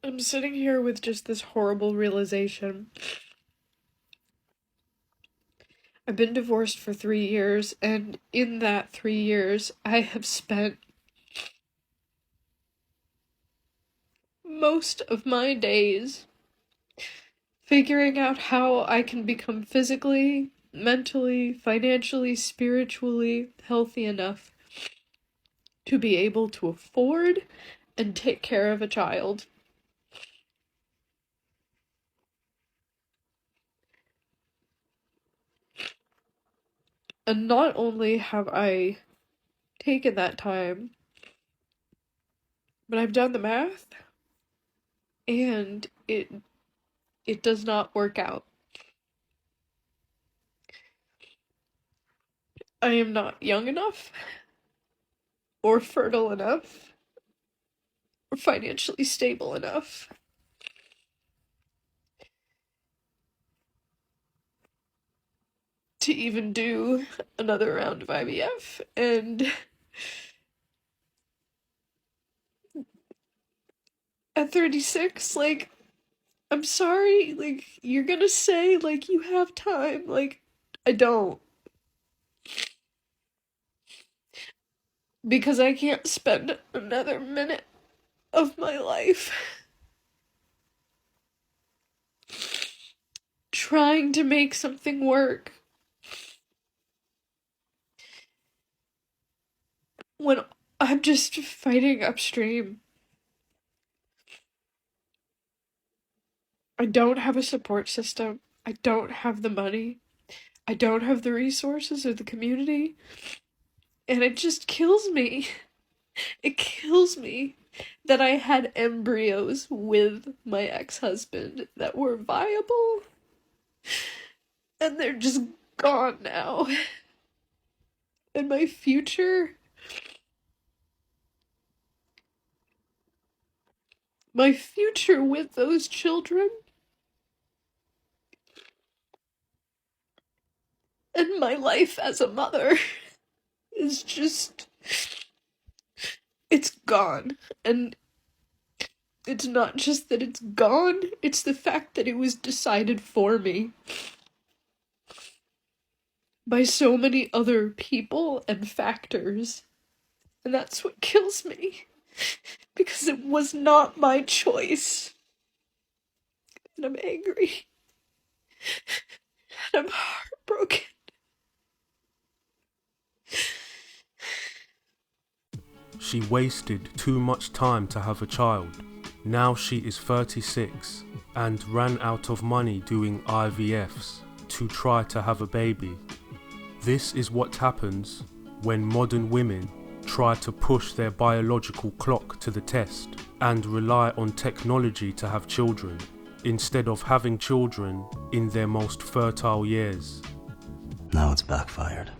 I'm sitting here with just this horrible realization. I've been divorced for 3 years, and in that 3 years, I have spent most of my days figuring out how I can become physically, mentally, financially, spiritually healthy enough to be able to afford and take care of a child. And not only have I taken that time, but I've done the math, and it does not work out. I am not young enough, or fertile enough, or financially stable enough to even do another round of IVF. And at 36, like, I'm sorry, like, you're gonna say, like, you have time. Like, I don't. Because I can't spend another minute of my life trying to make something work when I'm just fighting upstream. I don't have a support system. I don't have the money. I don't have the resources or the community. And it just kills me. It kills me that I had embryos with my ex-husband that were viable. And they're just gone now. And my future with those children and my life as a mother is just, it's gone. And it's not just that it's gone, it's the fact that it was decided for me by so many other people and factors. And that's what kills me. Because it was not my choice. And I'm angry. And I'm heartbroken. She wasted too much time to have a child. Now she is 36 and ran out of money doing IVFs to try to have a baby. This is what happens when modern women try to push their biological clock to the test and rely on technology to have children, instead of having children in their most fertile years. Now it's backfired.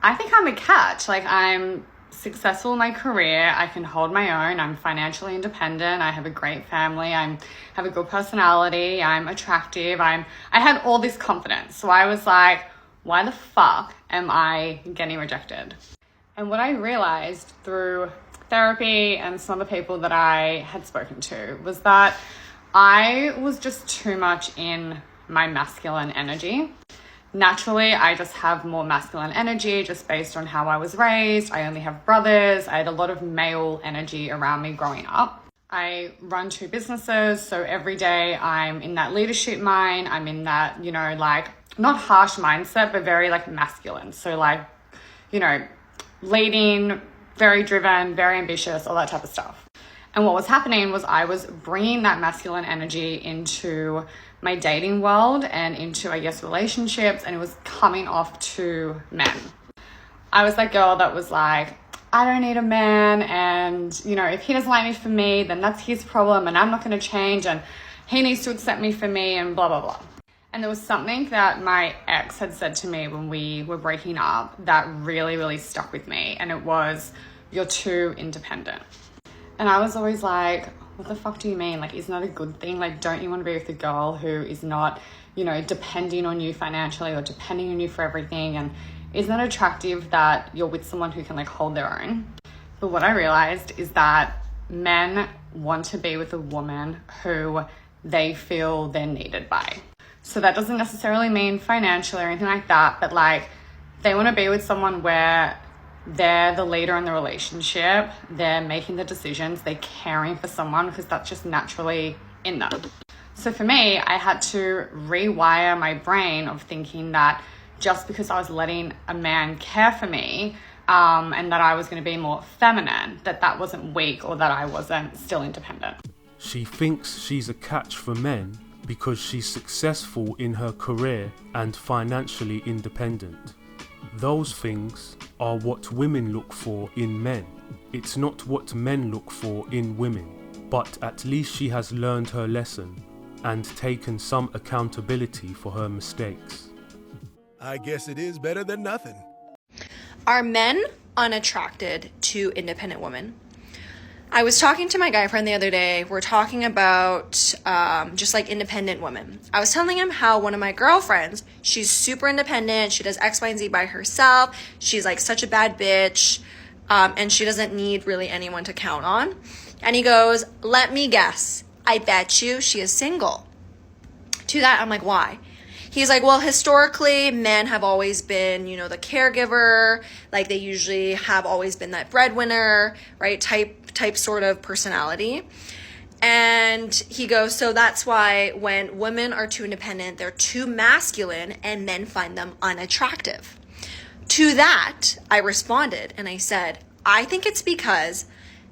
I think I'm a catch. Like, I'm successful in my career, I can hold my own, I'm financially independent, I have a great family, I have a good personality, I'm attractive, I had all this confidence. So I was like, why the fuck am I getting rejected? And what I realized through therapy and some of the people that I had spoken to was that I was just too much in my masculine energy. Naturally, I just have more masculine energy just based on how I was raised. I only have brothers. I had a lot of male energy around me growing up. I run 2 businesses, so every day I'm in that leadership mind. I'm in that, like, not harsh mindset, but very like masculine. So like, leading, very driven, very ambitious, all that type of stuff. And what was happening was I was bringing that masculine energy into my dating world and into, I guess, relationships, and it was coming off to men. I was that girl that was like, I don't need a man, and, if he doesn't like me for me, then that's his problem, and I'm not going to change, and he needs to accept me for me, and blah, blah, blah. And there was something that my ex had said to me when we were breaking up that really, really stuck with me, and it was, you're too independent. And I was always like, what the fuck do you mean? Like, isn't that a good thing? Like, don't you want to be with a girl who is not, depending on you financially or depending on you for everything? And isn't that attractive that you're with someone who can like hold their own? But what I realized is that men want to be with a woman who they feel they're needed by. So that doesn't necessarily mean financially or anything like that, but like they want to be with someone where they're the leader in the relationship, they're making the decisions, they're caring for someone because that's just naturally in them. So for me, I had to rewire my brain of thinking that just because I was letting a man care for me, and that I was going to be more feminine, that wasn't weak or that I wasn't still independent. She thinks she's a catch for men because she's successful in her career and financially independent. Those things are what women look for in men. It's not what men look for in women. But at least she has learned her lesson and taken some accountability for her mistakes. I guess it is better than nothing. Are men unattracted to independent women? I was talking to my guy friend the other day. We're talking about just like independent women. I was telling him how one of my girlfriends, she's super independent. She does X, Y, and Z by herself. She's like such a bad bitch. And she doesn't need really anyone to count on. And he goes, let me guess. I bet you she is single. To that, I'm like, why? He's like, well, historically, men have always been, the caregiver. Like they usually have always been that breadwinner, right? Type sort of personality. And he goes, so that's why when women are too independent, they're too masculine and men find them unattractive. To that, I responded and I said, I think it's because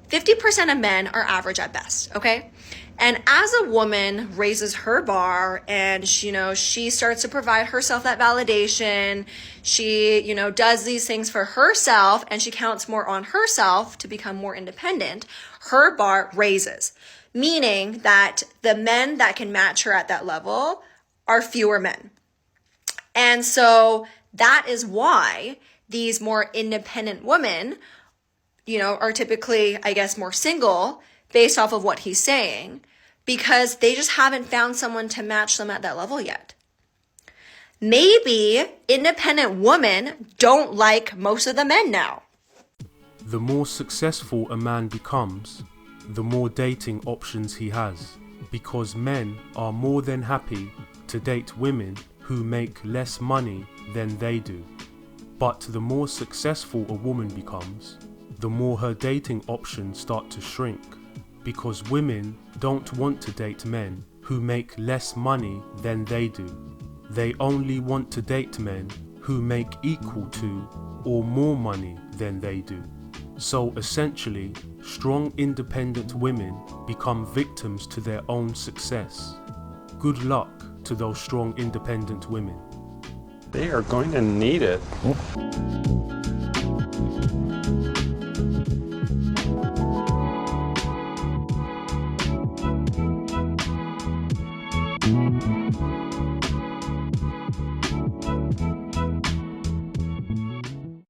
50% of men are average at best, okay? And as a woman raises her bar and, she starts to provide herself that validation, she, does these things for herself and she counts more on herself to become more independent, her bar raises, meaning that the men that can match her at that level are fewer men. And so that is why these more independent women, are typically, I guess, more single based off of what he's saying, because they just haven't found someone to match them at that level yet. Maybe independent women don't like most of the men now. The more successful a man becomes, the more dating options he has, because men are more than happy to date women who make less money than they do. But the more successful a woman becomes, the more her dating options start to shrink, because women don't want to date men who make less money than they do. They only want to date men who make equal to or more money than they do. So essentially, strong independent women become victims to their own success. Good luck to those strong independent women. They are going to need it.